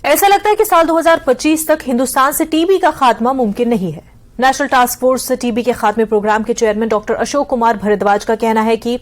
ऐसा लगता है कि साल 2025 तक हिंदुस्तान से टीबी का खात्मा मुमकिन नहीं है। नेशनल टास्क फोर्स टीबी के खात्मे प्रोग्राम के चेयरमैन डॉक्टर अशोक कुमार भारद्वाज का कहना है कि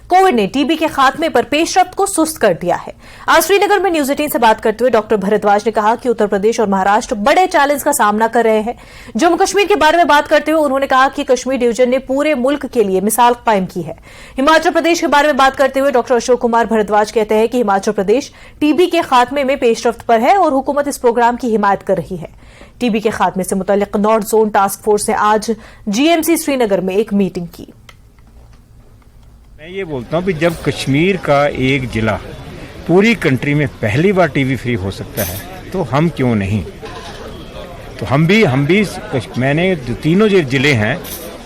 कोविड ने टीबी के खात्मे पर पेशरफ्त को सुस्त कर दिया है। आज श्रीनगर में न्यूज 18 से बात करते हुए डॉक्टर भारद्वाज ने कहा कि उत्तर प्रदेश और महाराष्ट्र बड़े चैलेंज का सामना कर रहे हैं। जम्मू कश्मीर के बारे में बात करते हुए उन्होंने कहा कि कश्मीर डिवीजन ने पूरे मुल्क के लिए मिसाल कायम की है। हिमाचल प्रदेश के बारे में बात करते हुए डॉक्टर अशोक कुमार भारद्वाज कहते हैं कि हिमाचल प्रदेश टीबी के खात्मे में पेशरफ्त पर है और हुकूमत इस प्रोग्राम की हिमायत कर रही है। टीबी के खात्मे से मुतल्लिक नॉर्थ जोन टास्क फोर्स ने आज जीएमसी श्रीनगर में एक मीटिंग की। मैं ये बोलता हूँ कि जब कश्मीर का एक जिला पूरी कंट्री में पहली बार टीबी फ्री हो सकता है तो हम क्यों नहीं। तो हम भी मैंने जो तीनों जो जिले हैं,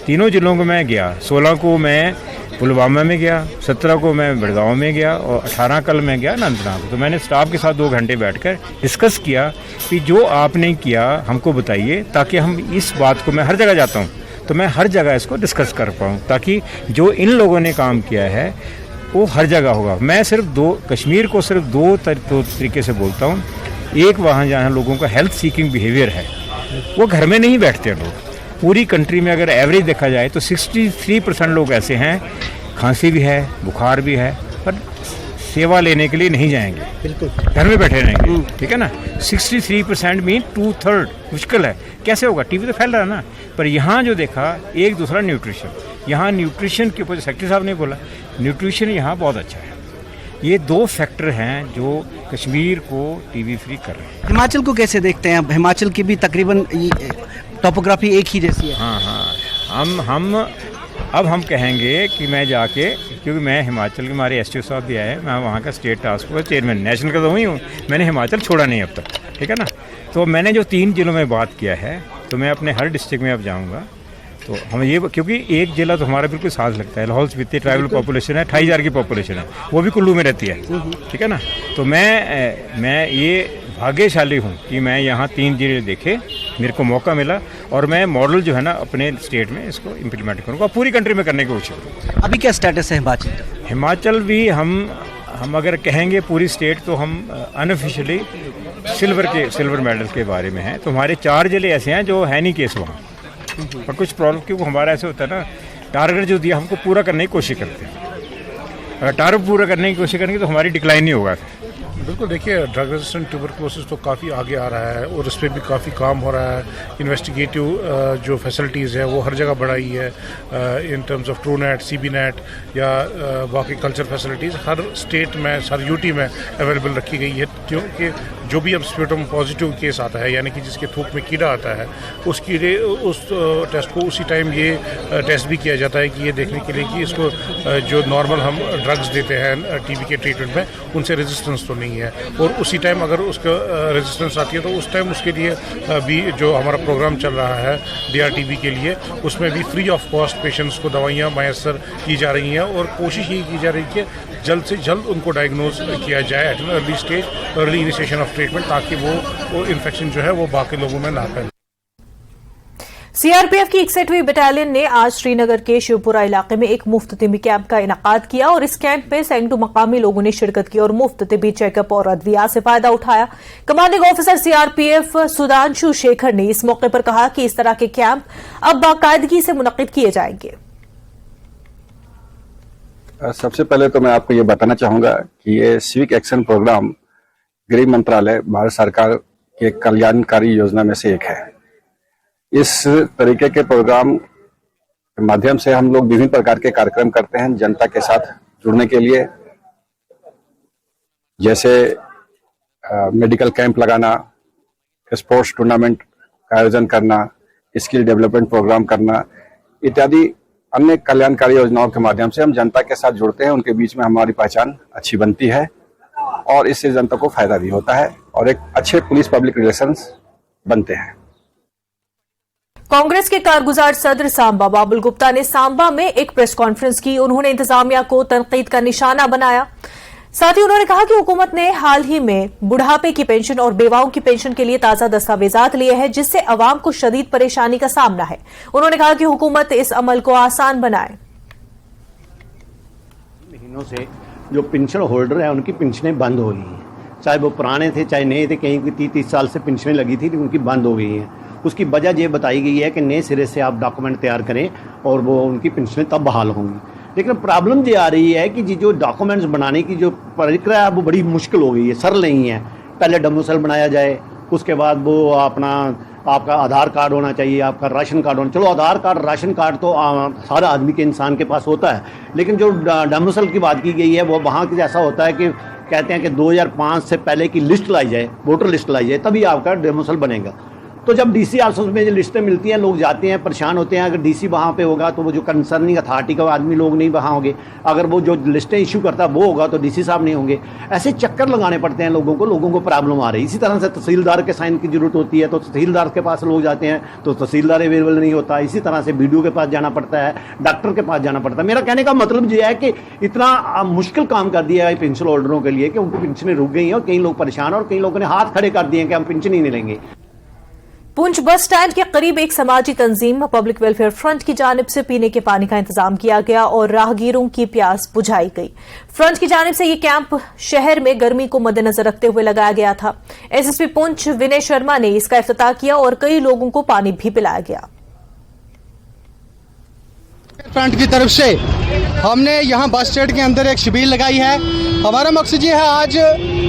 तीनों जिलों को मैं गया। 16 को मैं पुलवामा में गया, 17 को मैं बड़गांव में गया और 18 कल मैं गया अनंतनाग। तो मैंने स्टाफ के साथ 2 घंटे बैठकर डिस्कस किया कि जो आपने किया हमको बताइए, ताकि हम इस बात को, मैं हर जगह जाता हूँ तो मैं हर जगह इसको डिस्कस कर पाऊँ, ताकि जो इन लोगों ने काम किया है वो हर जगह होगा। मैं सिर्फ कश्मीर को सिर्फ दो तरीके से बोलता हूँ। एक, वहाँ जहाँ लोगों का हेल्थ सीकिंग बिहेवियर है, वो घर में नहीं बैठते लोग। पूरी कंट्री में अगर एवरेज देखा जाए तो 63% लोग ऐसे हैं, खांसी भी है, बुखार भी है, पर सेवा लेने के लिए नहीं जाएंगे, बिल्कुल घर में बैठे रहेंगे। ठीक है ना। 63% में 2/3 मुश्किल है। कैसे होगा? टीबी तो फैल रहा है ना। पर यहाँ जो देखा, एक दूसरा न्यूट्रिशन, यहाँ न्यूट्रिशन के ऊपर सेक्रेटरी साहब ने बोला, न्यूट्रिशन यहाँ बहुत अच्छा है। ये 2 फैक्टर हैं जो कश्मीर को टीबी फ्री कर रहे हैं। हिमाचल को कैसे देखते हैं? हिमाचल की भी तकरीबन टोपोग्राफी एक ही जैसी है। हाँ, अब हम कहेंगे कि मैं जाके, क्योंकि मैं हिमाचल के, हमारे एसटीओ साहब भी आए, मैं वहाँ का state task force chairman, national का तो वही हूँ, मैंने हिमाचल छोड़ा नहीं अब तक। ठीक है ना। तो मैंने जो 3 जिलों में बात किया है, तो मैं अपने हर डिस्ट्रिक्ट में अब जाऊँगा। तो हम ये, क्योंकि एक जिला तो हमारा बिल्कुल साथ लगता है, लाहौल स्पीति ट्राइबल पॉपुलेशन है, 28,000 की पॉपुलेशन है, वो भी कुल्लू में रहती है। ठीक है ना। तो मैं ये भाग्यशाली हूँ कि मैं यहाँ 3 जिले देखे, मेरे को मौका मिला, और मैं मॉडल जो है ना अपने स्टेट में इसको इम्प्लीमेंट करूँगा, पूरी कंट्री में करने की कोशिश करूँगा। अभी क्या स्टेटस है हिमाचल भी हम अगर कहेंगे पूरी स्टेट, तो हम अनऑफिशियली सिल्वर मेडल के बारे में हैं। तो हमारे 4 जिले ऐसे हैं जो है नहीं केस वहाँ, पर कुछ प्रॉब्लम, क्योंकि हमारा ऐसे होता है ना, टारगेट जो दिया हमको पूरा करने की कोशिश करते हैं। अगर टारगेट पूरा करने की कोशिश करेंगे तो हमारी डिक्लाइन नहीं होगा। बिल्कुल, देखिए ड्रग रेजिस्टेंट ट्यूबरकुलोसिस तो काफ़ी आगे आ रहा है और इस पर भी काफ़ी काम हो रहा है। इन्वेस्टिगेटिव जो फैसिलिटीज़ है वो हर जगह बढ़ाई है, in terms of true net, CB net या बाकी कल्चर फैसिलिटीज़ हर स्टेट में, हर यूटी में अवेलेबल रखी गई है। क्योंकि जो भी अब स्प्यूटम पॉजिटिव केस आता है, यानी कि जिसके थूक में कीड़ा आता है, उस टेस्ट को उसी टाइम ये टेस्ट भी किया जाता है कि ये देखने के लिए कि इसको जो नॉर्मल हम ड्रग्स देते हैं टीबी के ट्रीटमेंट में, उनसे रेजिस्टेंस तो नहीं है। और उसी टाइम अगर उसका रेजिस्टेंस आती है तो उस टाइम उसके लिए भी जो हमारा प्रोग्राम चल रहा है DRTB के लिए, उसमें भी फ्री ऑफ कॉस्ट पेशेंट्स को दवाइयाँ मैसर की जा रही हैं और कोशिश यही की जा रही है कि जल्द से जल्द उनको डायग्नोज किया जाए at an early stage, early initiation of treatment, ताकि वो इन्फेक्शन जो है वो बाकी लोगों में ना फैले। सीआरपीएफ की 61वीं बटालियन ने आज श्रीनगर के शिवपुरा इलाके में एक मुफ्त तिबी कैंप का इनेकाद किया और इस कैंप में सैकड़ों मकामी लोगों ने शिरकत की और मुफ्त तिबी चेकअप और अद्वियात से फायदा उठाया। Commanding officer CRPF Sudhanshu Shekhar ने इस मौके पर कहा कि इस तरह के कैंप अब बाकायदगी से मुनक्किद किए जाएंगे। सबसे पहले तो मैं आपको ये बताना चाहूंगा कि ये सिविक एक्शन प्रोग्राम गृह मंत्रालय, भारत सरकार के कल्याणकारी योजना में से एक है। इस तरीके के प्रोग्राम के माध्यम से हम लोग विभिन्न प्रकार के कार्यक्रम करते हैं जनता के साथ जुड़ने के लिए, जैसे मेडिकल कैंप लगाना, स्पोर्ट्स टूर्नामेंट का आयोजन करना, स्किल डेवलपमेंट प्रोग्राम करना इत्यादि अन्य कल्याणकारी योजनाओं के माध्यम से हम जनता के साथ जुड़ते हैं। उनके बीच में हमारी पहचान अच्छी बनती है और इससे जनता को फायदा भी होता है और एक अच्छे पुलिस पब्लिक रिलेशंस बनते हैं। कांग्रेस के कारगुजार सदर सांबा बाबुल गुप्ता ने सांबा में एक प्रेस कॉन्फ्रेंस की। उन्होंने इंतजामिया को तनकीद का निशाना बनाया। साथ ही उन्होंने कहा कि हुकूमत ने हाल ही में बुढ़ापे की पेंशन और बेवाओं की पेंशन के लिए ताजा दस्तावेजात लिए हैं, जिससे अवाम को शदीद परेशानी का सामना है। उन्होंने कहा कि हुकूमत इस अमल को आसान बनाए। महीनों से जो पेंशन होल्डर है उनकी पेंशनें बंद हो रही हैं। चाहे वो पुराने थे चाहे नए थे, कहीं की 30 साल से पेंशनें लगी थी उनकी बंद हो गई हैं। उसकी वजह ये बताई गई है कि नए सिरे से आप डॉक्यूमेंट तैयार करें और वो उनकी पेंशनें तब बहाल होंगी। लेकिन प्रॉब्लम ये आ रही है कि जो डॉक्यूमेंट्स बनाने की जो प्रक्रिया है वो बड़ी मुश्किल हो गई है, सरल नहीं है। पहले डोमिसाइल बनाया जाए, उसके बाद वो आपका आधार कार्ड होना चाहिए, आपका राशन कार्ड होना। चलो आधार कार्ड राशन कार्ड तो सारा आदमी के इंसान के पास होता है, लेकिन जो डोमिसाइल की बात की गई है वो वहाँ की ऐसा होता है कि कहते हैं कि 2005 से पहले की लिस्ट लाई जाए, वोटर लिस्ट लाई जाए, तभी आपका डोमिसाइल बनेगा। तो जब डीसी ऑफिस में जो लिस्टें मिलती हैं लोग जाते हैं, परेशान होते हैं। अगर डीसी वहाँ पे होगा तो वो जो कंसर्निंग अथॉरिटी का आदमी लोग नहीं वहाँ होंगे, अगर वो जो लिस्टें इशू करता है वो होगा तो डीसी साहब नहीं होंगे। ऐसे चक्कर लगाने पड़ते हैं लोगों को प्रॉब्लम आ रही है। इसी तरह से तहसीलदार के साइन की जरूरत होती है तो तहसीलदार के पास लोग जाते हैं तो तहसीलदार अवेलेबल नहीं होता। इसी तरह से BDO के पास जाना पड़ता है, डॉक्टर के पास जाना पड़ता है। मेरा कहने का मतलब ये है कि इतना मुश्किल काम कर दिया है पेंशन होल्डरों के लिए कि उनकी पेंशनें रुक गई हैं और कई लोग परेशान और कई लोगों ने हाथ खड़े कर दिए कि हम पेंशन ही नहीं लेंगे। पुंछ बस स्टैंड के करीब एक समाजी तंजीम पब्लिक वेलफेयर फ्रंट की जानिब से पीने के पानी का इंतजाम किया गया और राहगीरों की प्यास बुझाई गई। फ्रंट की जानिब से ये कैंप शहर में गर्मी को मद्देनजर रखते हुए लगाया गया था। SSP पुंछ विनय शर्मा ने इसका इफ्तिताह किया और कई लोगों को पानी भी पिलाया गया। फ्रंट की तरफ से हमने यहाँ बस स्टैंड के अंदर एक शिविर लगाई है। हमारा मकसद ये है, आज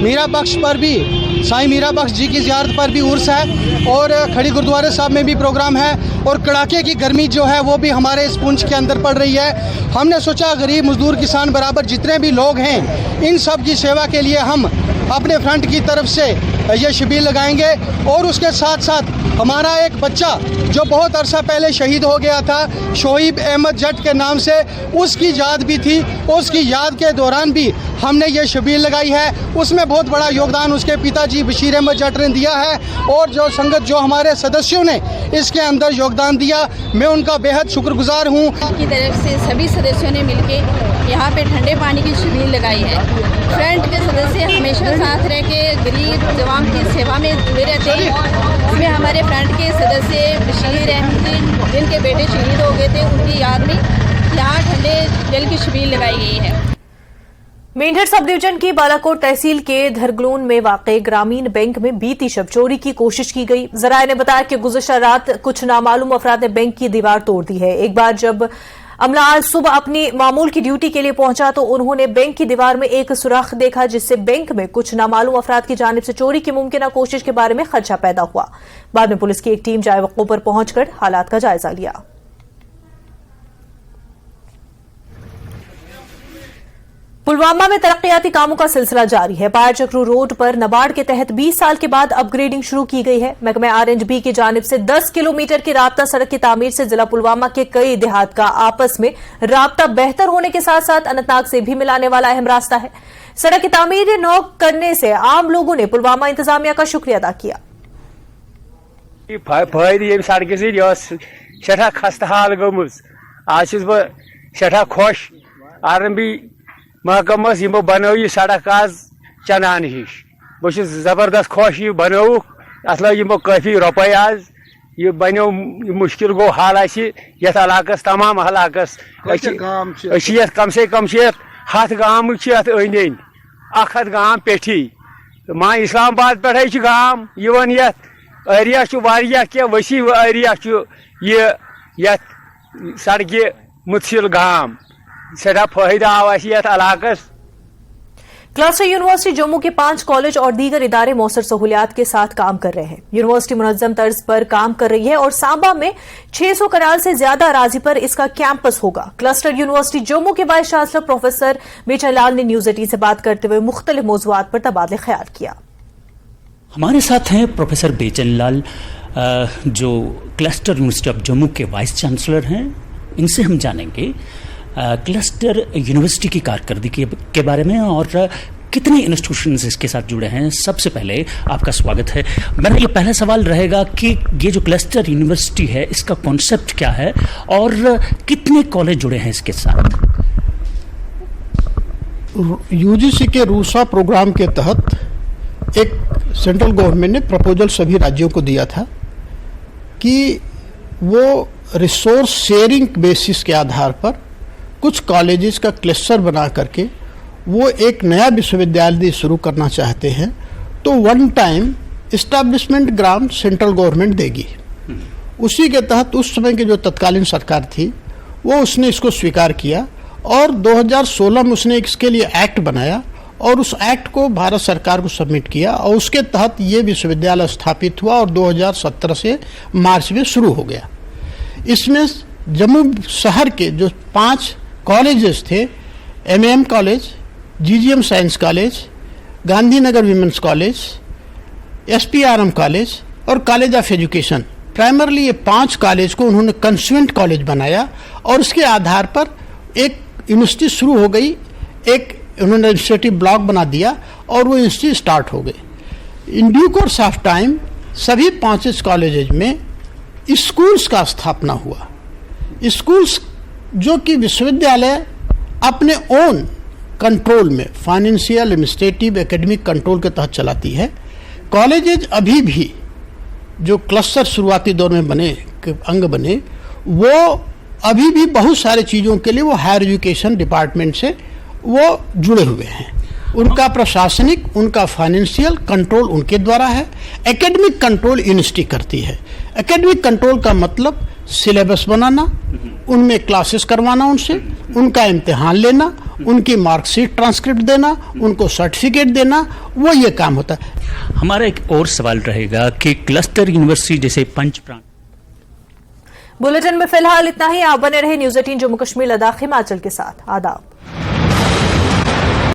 मीरा बख्श पर भी, साईं मीरा बख्श जी की ज़ियारत पर भी उर्स है और खड़ी गुरुद्वारे साहब में भी प्रोग्राम है और कड़ाके की गर्मी जो है वो भी हमारे इस पुंछ के अंदर पड़ रही है। हमने सोचा गरीब मजदूर किसान बराबर जितने भी लोग हैं इन सब की सेवा के लिए हम अपने फ्रंट की तरफ से ये शिविर लगाएंगे। और उसके साथ साथ हमारा एक बच्चा जो बहुत अरसा पहले शहीद हो गया था, शोएब अहमद जट के नाम से, उसकी याद भी थी। उसकी याद के दौरान भी हमने ये शिविर लगाई है। उसमें बहुत बड़ा योगदान उसके पिताजी बशीर अहमद जट ने दिया है और जो संगत जो हमारे सदस्यों ने इसके अंदर योगदान दिया, मैं उनका बेहद शुक्रगुजार हूँ। की तरफ से सभी सदस्यों ने मिलकर यहाँ पे ठंडे पानी की शिविर लगाई है। फ्रंट के सदस्य हमेशा साथ रह के गरीब जवान की सेवा में जुड़े रहते हैं। इसमें हमारे फ्रंट के सदस्य बशीर अहमद जिनके बेटे शहीद हो गए थे, उनकी याद में यहाँ ठंडे जल की शिविर लगाई गई है। मेंढर सब डिवीजन की बालाकोट तहसील के धरगलोन में वाक़े ग्रामीण बैंक में बीती शब चोरी की कोशिश की गई। जराये ने बताया कि गुज़श्ता रात कुछ नामालूम अफराद ने बैंक की दीवार तोड़ दी है। एक बार जब अमला आज सुबह अपनी मामूल की ड्यूटी के लिए पहुंचा तो उन्होंने बैंक की दीवार में एक सुराख देखा, जिससे बैंक में कुछ नामालूम अफराद की जानिब से चोरी की मुमकिन कोशिश के बारे में खदशा पैदा हुआ। बाद में पुलिस की एक टीम जाए वक़्फ़ों पर पहुंचकर हालात का जायजा लिया। पुलवामा में तरक्याती कामों का सिलसिला जारी है। पायर चक्रू रोड पर नबार्ड के तहत 20 साल के बाद अपग्रेडिंग शुरू की गई है। महकमे R&B की जानिब से 10 किलोमीटर की राब्ता सड़क की तामीर से जिला पुलवामा के कई देहात का आपस में राब्ता बेहतर होने के साथ साथ अनंतनाग से भी मिलाने वाला अहम रास्ता है। सड़क की तामीर नौ करने से आम लोगों ने पुलवामा इंतजामिया का शुक्रिया अदा किया। सठा खस्ता हाल गमज आज सठा खुश R&B महकमस यमो बनो यह सड़क आज चनान हिश बस जबरदस्त खुश यह बनो अत लग यमो काफी रुपये आज यह बनो मुश्किल गो हाल यथ इलाकस तमाम इलाकस कम से कम 100 गाम अंद अंद गाम पेठी मा इस्लामाबाद पे गाम एरिया क्या वसी एरिया यह सड़क मुतसिल गाम सदा फायदा आवा इलाकस। क्लस्टर यूनिवर्सिटी जम्मू के 5 कॉलेज और दीगर इदारे मौसर सहूलियात के साथ काम कर रहे हैं। यूनिवर्सिटी मुनज़्ज़म तर्ज पर काम कर रही है और सांबा में 600 कनाल से ज्यादा अराजी पर इसका कैंपस होगा। क्लस्टर यूनिवर्सिटी जम्मू के वाइस चांसलर प्रोफेसर बेचन लाल ने न्यूज़ 18 से बात करते हुए मुख्तलिफ मौज़ूआत पर तबादले ख्याल किया। हमारे साथ हैं प्रोफेसर बेचन लाल जो क्लस्टर यूनिवर्सिटी ऑफ जम्मू के वाइस चांसलर हैं। इनसे हम जानेंगे क्लस्टर यूनिवर्सिटी की कारकर्दगी के बारे में और कितने इंस्टीट्यूशंस इसके साथ जुड़े हैं। सबसे पहले आपका स्वागत है। मेरा ये पहला सवाल रहेगा कि ये जो क्लस्टर यूनिवर्सिटी है इसका कॉन्सेप्ट क्या है और कितने कॉलेज जुड़े हैं इसके साथ। यूजीसी के रूसा प्रोग्राम के तहत एक सेंट्रल गवर्नमेंट ने प्रपोजल सभी राज्यों को दिया था कि वो रिसोर्स शेयरिंग बेसिस के आधार पर कुछ कॉलेजेस का क्लस्टर बना करके वो एक नया विश्वविद्यालय शुरू करना चाहते हैं तो one time establishment grant central government देगी। उसी के तहत उस समय की जो तत्कालीन सरकार थी वो उसने इसको स्वीकार किया और 2016 में उसने इसके लिए एक्ट बनाया और उस एक्ट को भारत सरकार को सबमिट किया और उसके तहत ये विश्वविद्यालय स्थापित हुआ और 2017 से मार्च में शुरू हो गया। इसमें जम्मू शहर के जो 5 कॉलेजेस थे, MAM college, GGM science college, Gandhinagar women's college, SPRM college और कॉलेज ऑफ एजुकेशन, प्राइमरली ये 5 कॉलेज को उन्होंने कंस्टिट्यूएंट कॉलेज बनाया और उसके आधार पर एक यूनिवर्सिटी शुरू हो गई। एक उन्होंने एडमिनिस्ट्रेटिव ब्लॉक बना दिया और वो यूनिवर्सिटी स्टार्ट हो गई। In due course of time सभी 5 कॉलेजेज में स्कूल्स का स्थापना हुआ। स्कूल्स जो कि विश्वविद्यालय अपने ओन कंट्रोल में फाइनेंशियल, एडमिनिस्ट्रेटिव, एकेडमिक कंट्रोल के तहत चलाती है। कॉलेजेज अभी भी जो क्लस्टर शुरुआती दौर में बने, अंग बने, वो अभी भी बहुत सारे चीज़ों के लिए वो हायर एजुकेशन डिपार्टमेंट से वो जुड़े हुए हैं। उनका प्रशासनिक, उनका फाइनेंशियल कंट्रोल उनके द्वारा है। एकेडमिक कंट्रोल यूनिवर्सिटी करती है। एकेडमिक कंट्रोल का मतलब सिलेबस बनाना, उनमें क्लासेस करवाना उनसे, उनका इम्तिहान लेना, उनकी मार्कशीट ट्रांसक्रिप्ट देना, उनको सर्टिफिकेट देना, वो ये काम होता है। हमारा एक और सवाल रहेगा कि क्लस्टर यूनिवर्सिटी जैसे पंच प्रांत। बुलेटिन में फिलहाल इतना ही। आप बने रहे न्यूज़ 18 जम्मू कश्मीर लद्दाख हिमाचल के साथ। आदाब।